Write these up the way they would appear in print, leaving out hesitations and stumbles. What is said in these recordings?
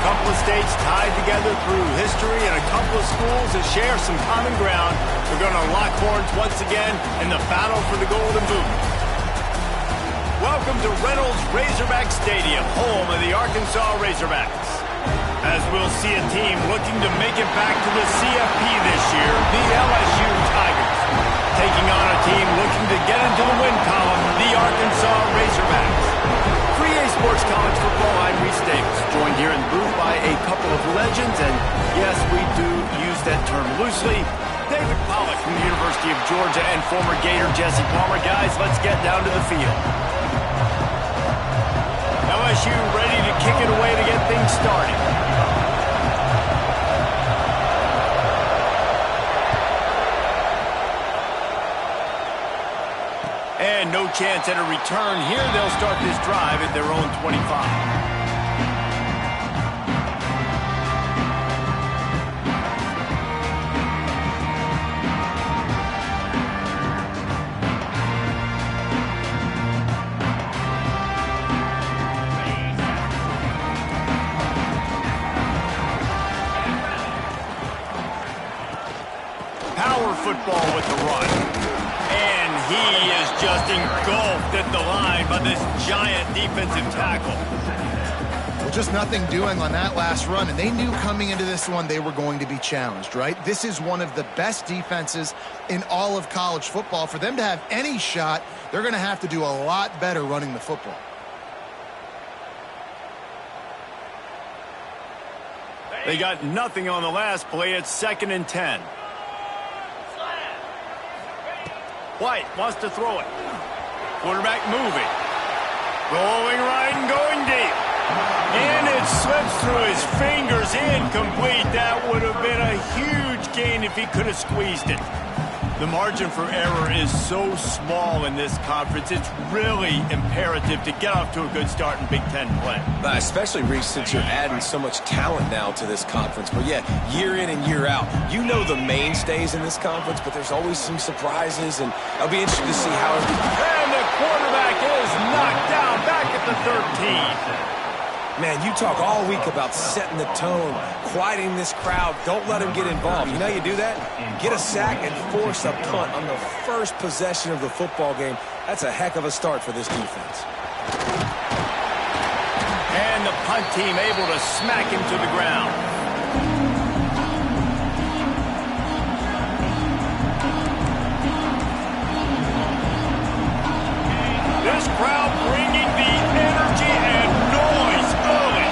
couple of states tied together through history and a couple of schools that share some common ground. They're going to lock horns once again in the battle for the Golden Boot. Welcome to Reynolds Razorback Stadium, home of the Arkansas Razorbacks. As we'll see a team looking to make it back to the CFP this year, the LSU Tigers. Taking on a team looking to get into the win column, the Arkansas Razorbacks. 3A Sports College Football, I'm Reese Davis, joined here in the booth by a couple of legends, and yes, we do use that term loosely. David Pollack from the University of Georgia and former Gator Jesse Palmer. Guys, let's get down to the field. LSU ready to kick it away to get things started. And no chance at a return here. They'll start this drive at their own 25. Power football with the run. And he is just engulfed at the line by this giant defensive tackle. Well, just nothing doing on that last run, and they knew coming into this one they were going to be challenged, right? This is one of the best defenses in all of college football. For them to have any shot, they're going to have to do a lot better running the football. They got nothing on the last play. It's 2nd and 10. White wants to throw it. Quarterback moving. Rolling right and going deep. And it slips through his fingers. Incomplete. That would have been a huge gain if he could have squeezed it. The margin for error is so small in this conference. It's really imperative to get off to a good start in Big Ten play. Especially, Reese, since you're adding so much talent now to this conference. But, yeah, year in and year out, you know the mainstays in this conference, but there's always some surprises, and I'll be interested to see how... And the quarterback is knocked down back at the 13. Man, you talk all week about setting the tone, quieting this crowd. Don't let them get involved. You know how you do that? Get a sack and force a punt on the first possession of the football game. That's a heck of a start for this defense. And the punt team able to smack him to the ground. This crowd bringing the energy and noise early.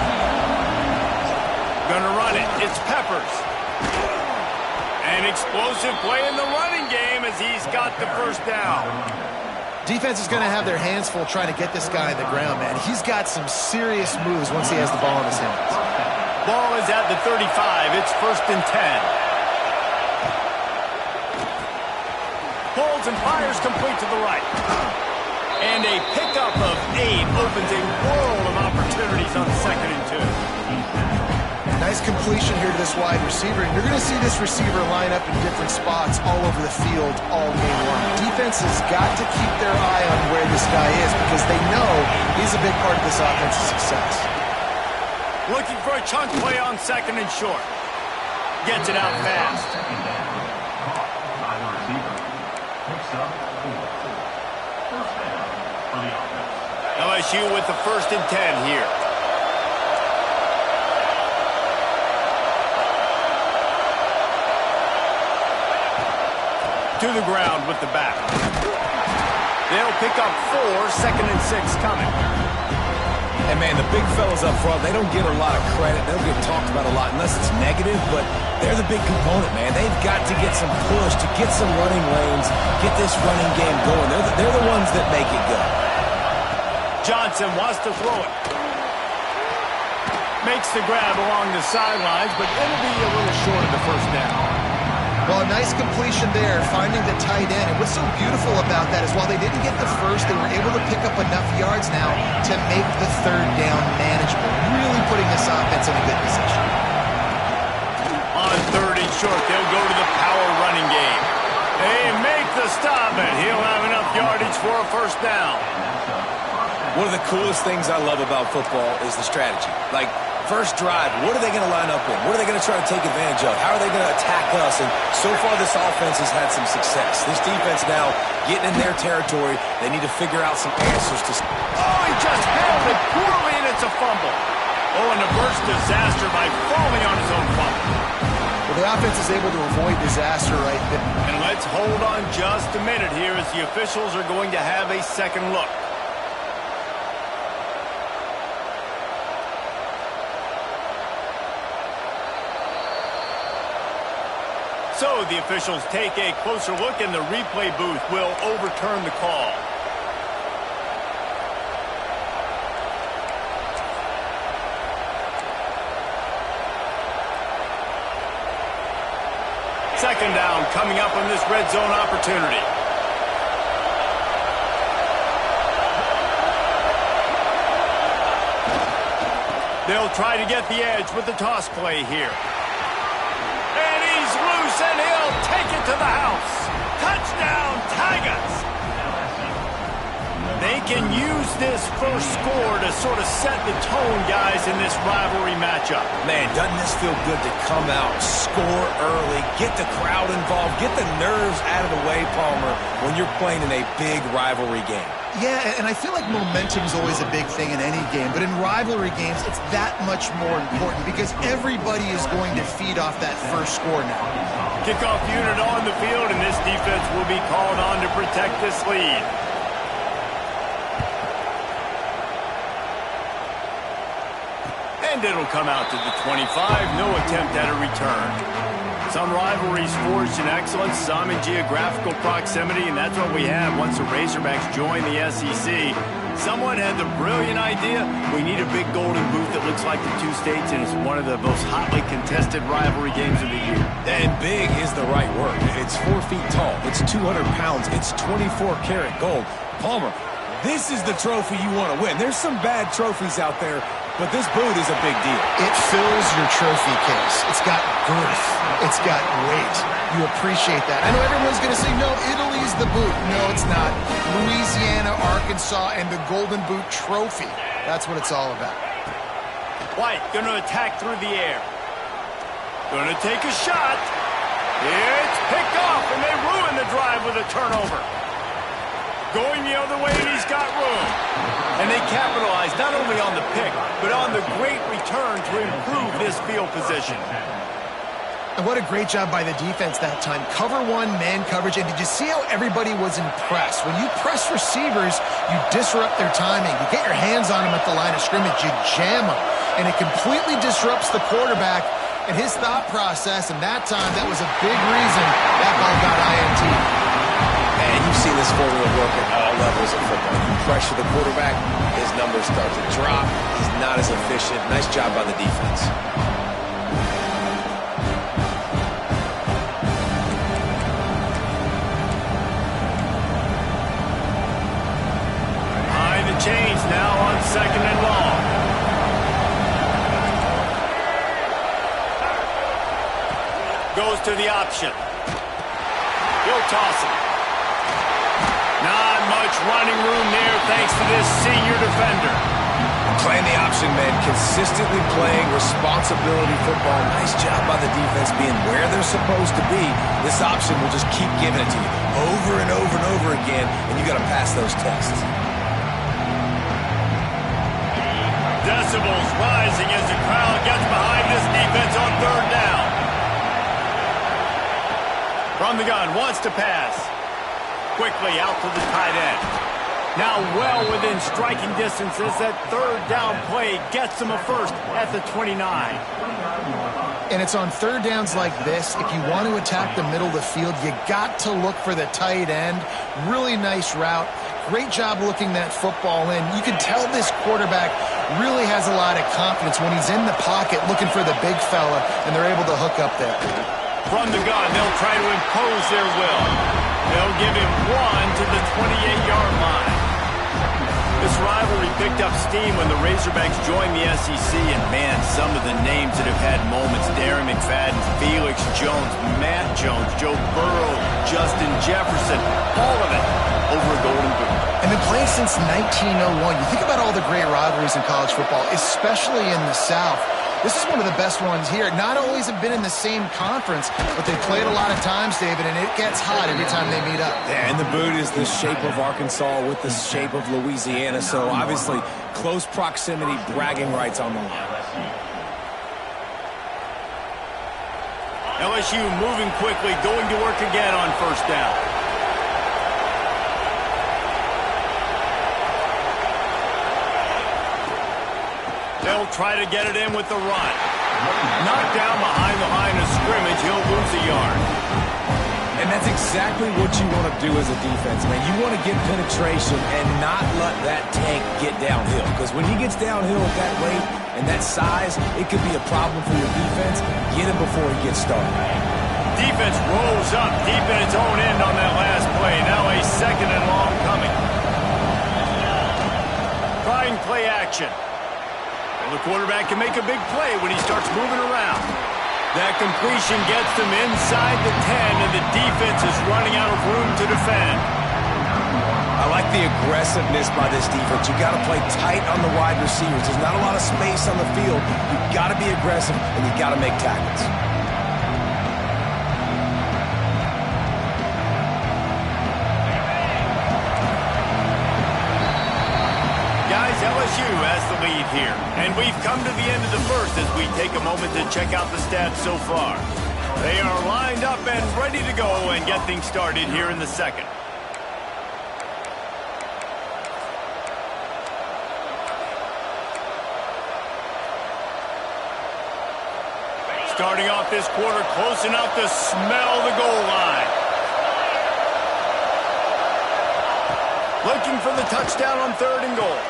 Gonna run it. It's Peppers. An explosive play in the running game as he's got the first down. Defense is going to have their hands full trying to get this guy on the ground, man. He's got some serious moves once he has the ball in his hands. Ball is at the 35. It's 1st and 10. Pulls and fires complete to the right. And a pickup of 8 opens a world of opportunities on 2nd and 2. Nice completion here to this wide receiver, and you're going to see this receiver line up in different spots all over the field all game long. Defense has got to keep their eye on where this guy is because they know he's a big part of this offense's success. Looking for a chunk play on 2nd and short. Gets it out fast. LSU with the 1st and 10 here. To the ground with the back. They'll pick up 4, 2nd and 6 coming. And, man, the big fellas up front, they don't get a lot of credit. They'll get talked about a lot unless it's negative, but they're the big component, man. They've got to get some push, to get some running lanes, get this running game going. They're the ones that make it go. Johnson wants to throw it. Makes the grab along the sidelines, but it'll be a little short of the first down. Well, a nice completion there, finding the tight end. And what's so beautiful about that is while they didn't get the first, they were able to pick up enough yards now to make the 3rd down manageable, really putting this offense in a good position. On 3rd and short, they'll go to the power running game. They make the stop, and he'll have enough yardage for a first down. One of the coolest things I love about football is the strategy. Like, first drive, what are they going to line up in? What are they going to try to take advantage of? How are they going to attack us? And so far, this offense has had some success. This defense now getting in their territory. They need to figure out some answers to... Oh, he just held it poorly, and it's a fumble. Oh, and a burst disaster by falling on his own fumble. Well, the offense is able to avoid disaster right there. And let's hold on just a minute here as the officials are going to have a second look. So the officials take a closer look, and the replay booth will overturn the call. Second down coming up on this red zone opportunity. They'll try to get the edge with the toss play here. And he's loose, and he'll take it to the house. Touchdown, Tigers! They can use this first score to sort of set the tone, guys, in this rivalry matchup. Man, doesn't this feel good to come out, score early, get the crowd involved, get the nerves out of the way, Palmer, when you're playing in a big rivalry game? Yeah, and I feel like momentum's always a big thing in any game, but in rivalry games, it's that much more important because everybody is going to feed off that first score now. Kickoff unit on the field, and this defense will be called on to protect this lead. And it'll come out to the 25. No attempt at a return. Some rivalries forged in excellence, some in geographical proximity, and that's what we have once the Razorbacks join the SEC. Someone had the brilliant idea, we need a big golden boot that looks like the two states, and it's one of the most hotly contested rivalry games of the year. And big is the right word. It's 4 feet tall. It's 200 pounds. It's 24-karat gold. Palmer, this is the trophy you want to win. There's some bad trophies out there, but this boot is a big deal. It fills your trophy case. It's got girth. It's got weight. You appreciate that. I know everyone's going to say, no, Italy's the boot. No, it's not. Louisiana, Arkansas, and the Golden Boot Trophy. That's what it's all about. White going to attack through the air. Going to take a shot. It's picked off, and they ruin the drive with a turnover. Going the other way, and he's got room. And they capitalize not only on the pick, but on the great return to improve this field position. And what a great job by the defense that time. Cover one, man coverage. And did you see how everybody was impressed? When you press receivers, you disrupt their timing. You get your hands on them at the line of scrimmage. You jam them. And it completely disrupts the quarterback and his thought process. And that time, that was a big reason that ball got INT. And you've seen this formula work at all levels of football. You pressure the quarterback, his numbers start to drop. He's not as efficient. Nice job by the defense. Change now on second and long. Goes to the option. He'll toss it. Not much running room there thanks to this senior defender. Playing the option, man. Consistently playing responsibility football. Nice job by the defense being where they're supposed to be. This option will just keep giving it to you over and over and over again, and you got to pass those tests. Decibels rising as the crowd gets behind this defense on third down. From the gun, wants to pass. Quickly out to the tight end. Now well within striking distances. That third down play gets him a first at the 29. And it's on third downs like this, if you want to attack the middle of the field, you got to look for the tight end. Really nice route. Great job looking that football in. You can tell this quarterback really has a lot of confidence when he's in the pocket looking for the big fella, and they're able to hook up there. From the gun, they'll try to impose their will. They'll give him one to the 28-yard line. This rivalry picked up steam when the Razorbacks joined the SEC, and man, some of the names that have had moments: Darren McFadden, Felix Jones, Matt Jones, Joe Burrow, Justin Jefferson, all of it over a golden boot. And been playing since 1901. You think about all the great rivalries in college football, especially in the South. This is one of the best ones here. Not always have been in the same conference, but they played a lot of times, David, and it gets hot every time they meet up. Yeah, and the boot is the shape of Arkansas with the shape of Louisiana, so obviously close proximity, bragging rights on the line. LSU moving quickly, going to work again on first down. They'll try to get it in with the run. Knocked down behind the line of scrimmage. He'll lose a yard. And that's exactly what you want to do as a defense, man. You want to get penetration and not let that tank get downhill. Because when he gets downhill at that weight and that size, it could be a problem for your defense. Get him before he gets started. Defense rolls up deep in its own end on that last play. Now a second and long coming. Trying play action. The quarterback can make a big play when he starts moving around. That completion gets them inside the 10, and the defense is running out of room to defend. I like the aggressiveness by this defense. You got to play tight on the wide receivers. There's not a lot of space on the field. You got to be aggressive, and you got to make tackles. LSU has the lead here, and we've come to the end of the first as we take a moment to check out the stats so far. They are lined up and ready to go and get things started here in the second. Starting off this quarter close enough to smell the goal line. Looking for the touchdown on 3rd and goal.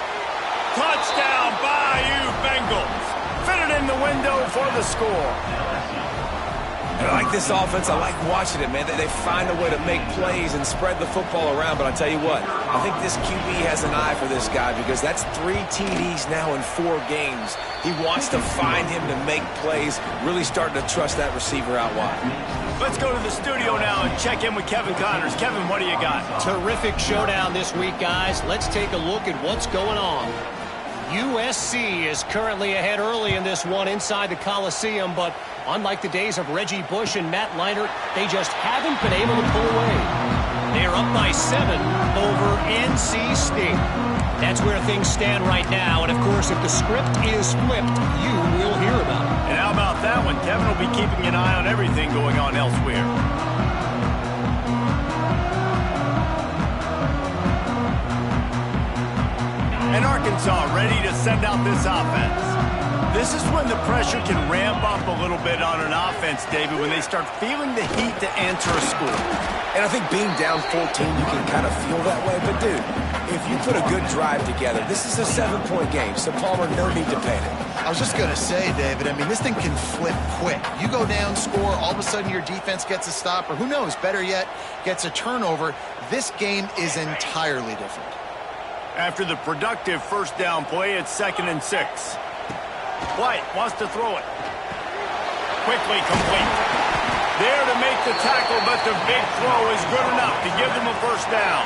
Touchdown, Bayou Bengals. Fit it in the window for the score. And I like this offense. I like watching it, man. They find a way to make plays and spread the football around. But I tell you what, I think this QB has an eye for this guy because that's 3 TDs now in 4 games. He wants to find him to make plays, really starting to trust that receiver out wide. Let's go to the studio now and check in with Kevin Connors. Kevin, what do you got? Terrific showdown this week, guys. Let's take a look at what's going on. USC is currently ahead early in this one inside the Coliseum, but unlike the days of Reggie Bush and Matt Leinart, they just haven't been able to pull away. They're up by 7 over NC State. That's where things stand right now, and of course, if the script is flipped, you will hear about it. And how about that one? Kevin will be keeping an eye on everything going on elsewhere. And Arkansas ready to send out this offense. This is when the pressure can ramp up a little bit on an offense, David, when they start feeling the heat to answer a score. And I think being down 14, you can kind of feel that way. But, dude, if you put a good drive together, this is a 7-point game. So, Palmer, no need to panic. I was just going to say, David, I mean, this thing can flip quick. You go down, score, all of a sudden your defense gets a stop, or who knows, better yet, gets a turnover. This game is entirely different. After the productive first down play, it's 2nd and 6. White wants to throw it. Quickly complete. There to make the tackle, but the big throw is good enough to give them a first down.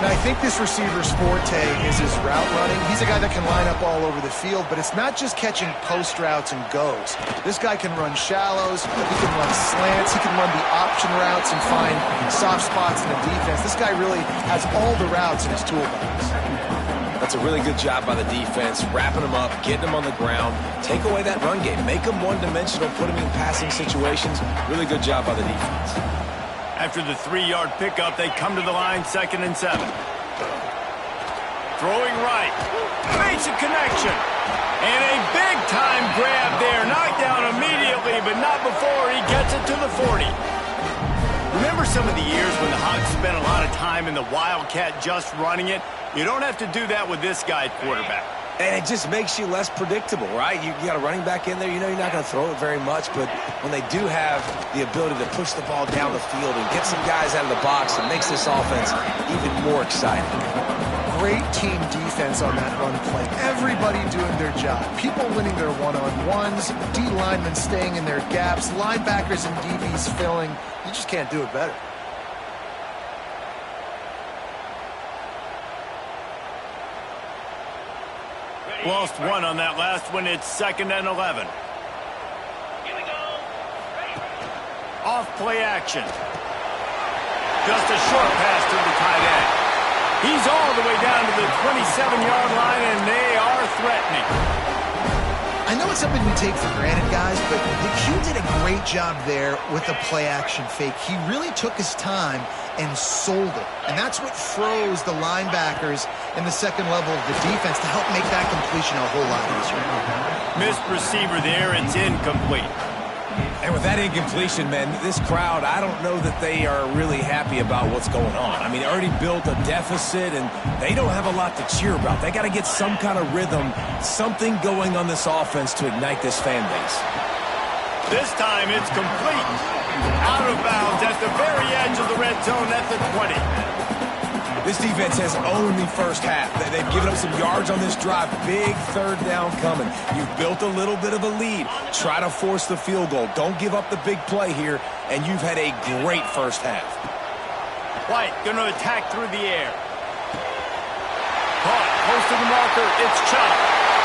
Now, I think this receiver's forte is his route running. He's a guy that can line up all over the field, but it's not just catching post routes and goes. This guy can run shallows, he can run slants, he can run the option routes and find soft spots in the defense. This guy really has all the routes in his toolbox. That's a really good job by the defense, wrapping them up, getting them on the ground, take away that run game, make them one-dimensional, put them in passing situations. Really good job by the defense. After the 3-yard pickup, they come to the line 2nd and 7. Throwing right. Makes a connection. And a big-time grab there. Knocked down immediately, but not before he gets it to the 40. Remember some of the years when the Hogs spent a lot of time in the Wildcat just running it? You don't have to do that with this guy at quarterback. And it just makes you less predictable, right? You got a running back in there. You know you're not going to throw it very much, but when they do have the ability to push the ball down the field and get some guys out of the box, it makes this offense even more exciting. Great team defense on that run play. Everybody doing their job. People winning their one-on-ones, D linemen staying in their gaps, linebackers and DBs filling. You just can't do it better. Lost one on that last one. It's 2nd and 11. Off play action. Just a short pass to the tight end. He's all the way down to the 27-yard line, and they are threatening. I know it's something we take for granted, guys, but the Q did a great job there with the play-action fake. He really took his time and sold it, and that's what froze the linebackers in the second level of the defense to help make that completion a whole lot easier. Missed receiver there. It's incomplete. And with that incompletion, man, this crowd, I don't know that they are really happy about what's going on. I mean, they already built a deficit, and they don't have a lot to cheer about. They got to get some kind of rhythm, something going on this offense to ignite this fan base. This time it's complete. Out of bounds at the very edge of the red zone at the 20. This defense has owned the first half. They've given up some yards on this drive. Big third down coming. You've built a little bit of a lead. Try to force the field goal. Don't give up the big play here, and you've had a great first half. White going to attack through the air. Caught, close to the marker. It's Chubb.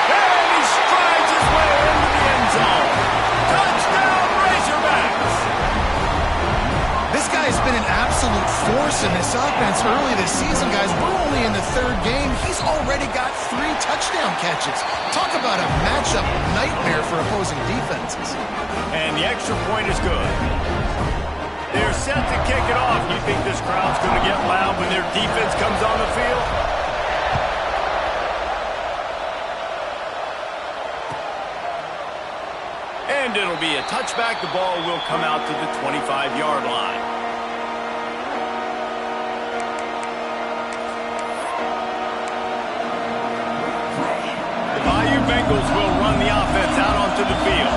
And he strides his way into the end zone. Touchdown, Razorbacks! This guy has been an absolute force in this offense early this season, guys. We're only in the third game. He's already got 3 touchdown catches. Talk about a matchup nightmare for opposing defenses. And the extra point is good. They're set to kick it off. You think this crowd's going to get loud when their defense comes on the field? And it'll be a touchback. The ball will come out to the 25-yard line. The Bayou Bengals will run the offense out onto the field.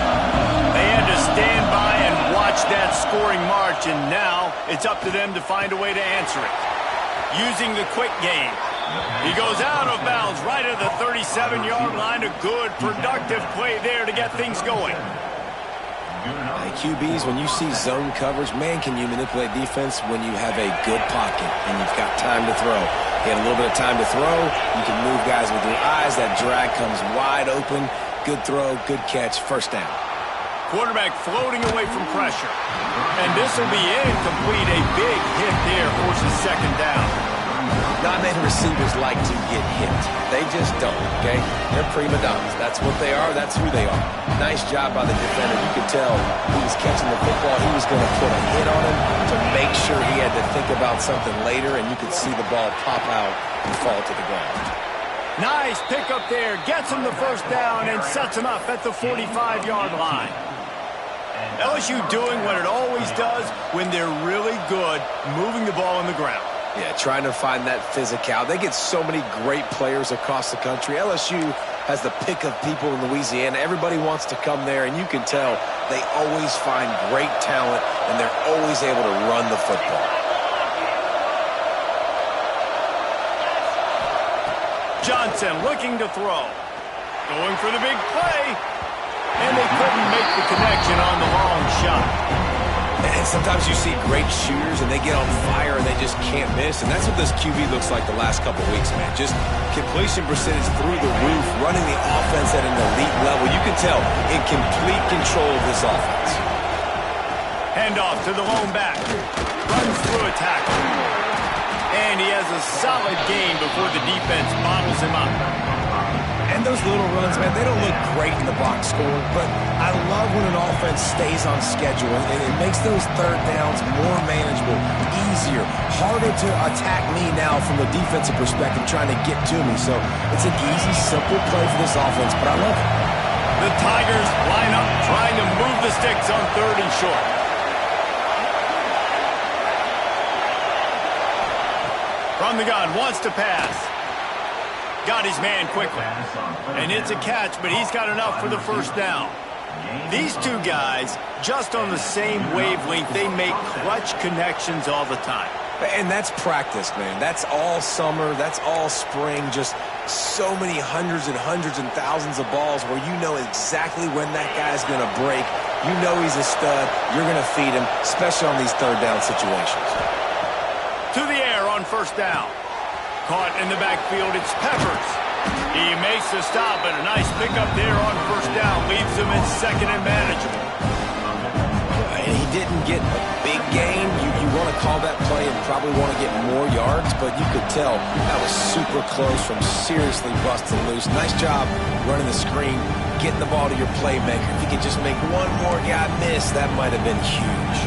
They had to stand by and watch that scoring march, and now it's up to them to find a way to answer it. Using the quick game. He goes out of bounds right at the 37-yard line. A good, productive play there to get things going. QBs, when you see zone coverage, man, can you manipulate defense when you have a good pocket and you've got time to throw. You had a little bit of time to throw. You can move guys with your eyes. That drag comes wide open. Good throw, good catch, first down. Quarterback floating away from pressure. And this will be incomplete. A big hit there forces second down. Not many receivers like to get hit. They just don't, okay? They're prima donnas. That's what they are. That's who they are. Nice job by the defender. You could tell he was catching the football. He was going to put a hit on him to make sure he had to think about something later, and you could see the ball pop out and fall to the ground. Nice pickup there. Gets him the first down and sets him up at the 45-yard line. LSU doing what it always does when they're really good, moving the ball on the ground. Yeah, trying to find that physicality. They get so many great players across the country. LSU has the pick of people in Louisiana. Everybody wants to come there, and you can tell they always find great talent, and they're always able to run the football. Johnson looking to throw. Going for the big play. And they couldn't make the connection on the long shot. And sometimes you see great shooters, and they get on fire, and they just can't miss. And that's what this QB looks like the last couple weeks, man. Just completion percentage through the roof, running the offense at an elite level. You can tell in complete control of this offense. Handoff to the lone back. Runs through a tackle. And he has a solid gain before the defense bottles him up. And those little runs, man, they don't look great in the box score, but I love when an offense stays on schedule, and it makes those third downs more manageable, easier, harder to attack me now from a defensive perspective trying to get to me. So it's an easy, simple play for this offense, but I love it. The Tigers line up trying to move the sticks on 3rd and short. From the gun, wants to pass. Got his man quickly. And it's a catch, but he's got enough for the first down. These two guys, just on the same wavelength, they make clutch connections all the time. And that's practice, man. That's all summer. That's all spring. Just so many hundreds and thousands of balls where you know exactly when that guy's going to break. You know he's a stud. You're going to feed him, especially on these third down situations. To the air on first down. Caught in the backfield, it's Peppers. He makes the stop, and a nice pickup there on first down. Leaves him in second and manageable. And he didn't get a big gain. You want to call that play and probably want to get more yards, but you could tell that was super close from seriously busting loose. Nice job running the screen, getting the ball to your playmaker. If you could just make one more guy miss, that might have been huge.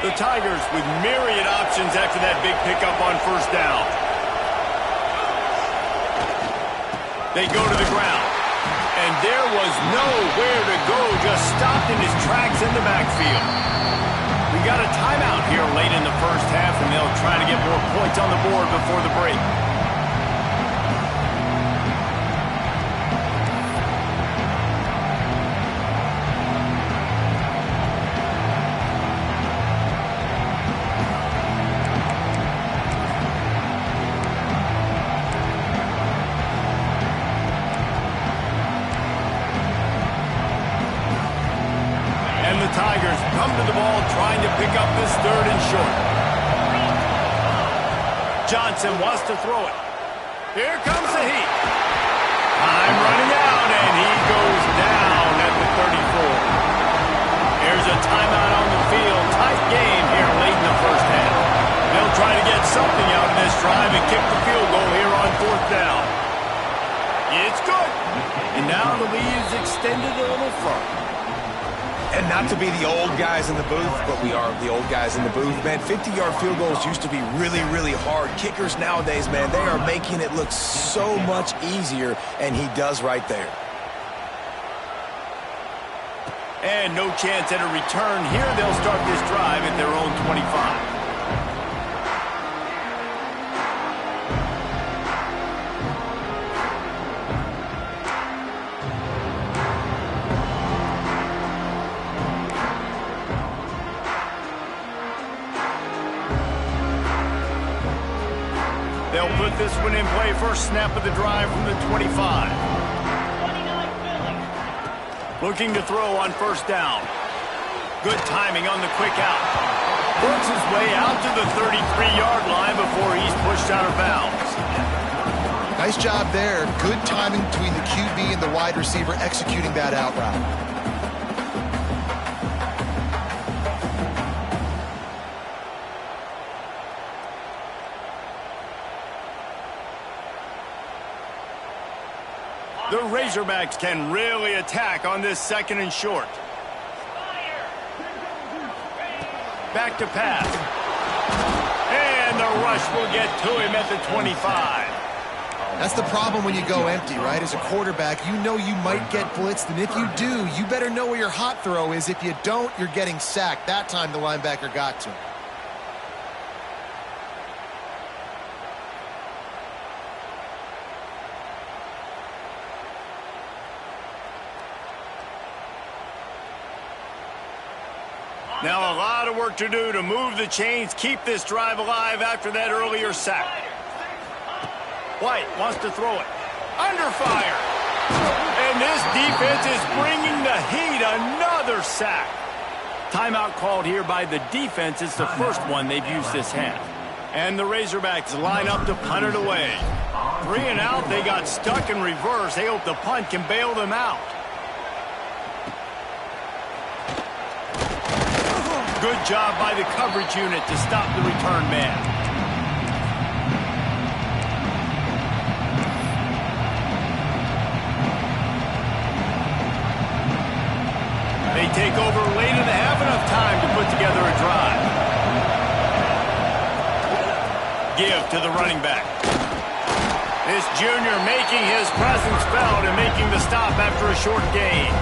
The Tigers with myriad options after that big pickup on first down. They go to the ground. And there was nowhere to go, just stopped in his tracks in the backfield. We got a timeout here late in the first half, and they'll try to get more points on the board before the break. Tigers come to the ball trying to pick up this third and short. Johnson wants to throw it. Here comes the heat. Time running out, and he goes down at the 34. There's a timeout on the field. Tight game here late in the first half. They'll try to get something out of this drive and kick the field goal here on fourth down. It's good. And now the lead is extended a little further. And not to be the old guys in the booth, but we are the old guys in the booth, man. 50-yard field goals used to be really, really hard. Kickers nowadays, man, they are making it look so much easier, and he does right there. And no chance at a return here. They'll start this drive at their own 25. They'll put this one in play. First snap of the drive from the 25. Looking to throw on first down. Good timing on the quick out. Works his way out to the 33-yard line before he's pushed out of bounds. Nice job there. Good timing between the QB and the wide receiver executing that out route. The Razorbacks can really attack on this second and short. Back to pass. And the rush will get to him at the 25. That's the problem when you go empty, right? As a quarterback, you know you might get blitzed, and if you do, you better know where your hot throw is. If you don't, you're getting sacked. That time the linebacker got to him. Now a lot of work to do to move the chains, keep this drive alive after that earlier sack. White wants to throw it. Under fire. And this defense is bringing the heat. Another sack. Timeout called here by the defense. It's the first one they've used this half. And the Razorbacks line up to punt it away. 3 and out. They got stuck in reverse. They hope the punt can bail them out. Good job by the coverage unit to stop the return man. They take over late in the half, enough time to put together a drive. Give to the running back. This junior making his presence felt and making the stop after a short gain.